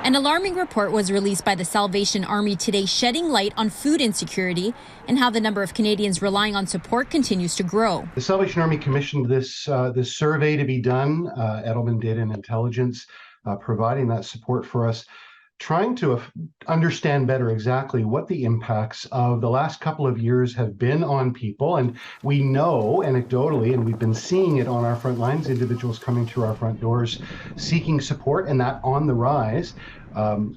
An alarming report was released by the Salvation Army today, shedding light on food insecurity and how the number of Canadians relying on support continues to grow. The Salvation Army commissioned this survey to be done. Edelman Data and Intelligence providing that support for us, trying to understand better exactly what the impacts of the last couple of years have been on people. And we know anecdotally, and we've been seeing it on our front lines, individuals coming through our front doors seeking support, and that on the rise.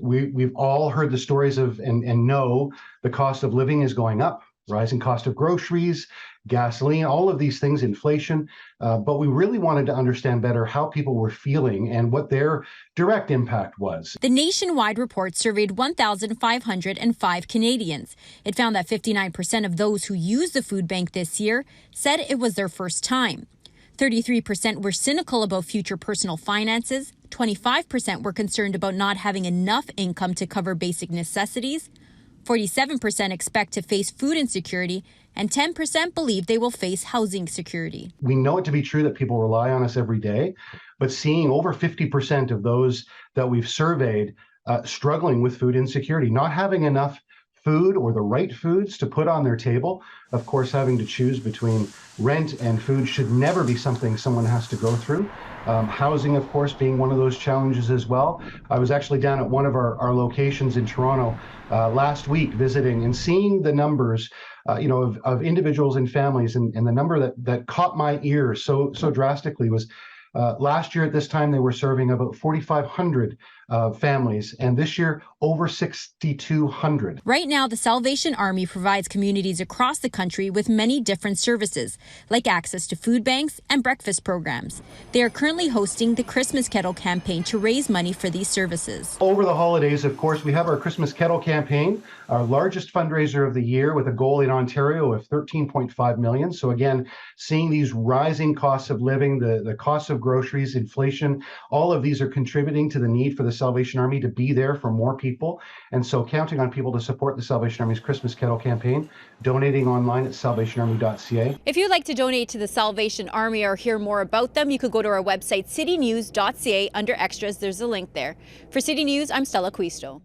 We've all heard the stories of and know the cost of living is going up, rising cost of groceries, gasoline, all of these things, inflation. But we really wanted to understand better how people were feeling and what their direct impact was. The nationwide report surveyed 1,505 Canadians. It found that 59% of those who used the food bank this year said it was their first time. 33% were cynical about future personal finances. 25% were concerned about not having enough income to cover basic necessities. 47% expect to face food insecurity, and 10% believe they will face housing security. We know it to be true that people rely on us every day, but seeing over 50% of those that we've surveyed struggling with food insecurity, not having enough food or the right foods to put on their table. Of course, having to choose between rent and food should never be something someone has to go through. Housing, of course, being one of those challenges as well. I was actually down at one of our locations in Toronto last week visiting and seeing the numbers of individuals and families, and the number that caught my ear so drastically was last year at this time they were serving about 4,500 families, and this year over 6,200. Right now, the Salvation Army provides communities across the country with many different services, like access to food banks and breakfast programs. They are currently hosting the Christmas Kettle campaign to raise money for these services. Over the holidays, of course, we have our Christmas Kettle campaign, our largest fundraiser of the year, with a goal in Ontario of $13.5 million. So again, seeing these rising costs of living, the costs of groceries, inflation, all of these are contributing to the need for the Salvation Army to be there for more people. And so counting on people to support the Salvation Army's Christmas Kettle campaign, donating online at salvationarmy.ca. If you'd like to donate to the Salvation Army or hear more about them, you could go to our website, citynews.ca. Under extras, there's a link there. For City News, I'm Stella Acquisto.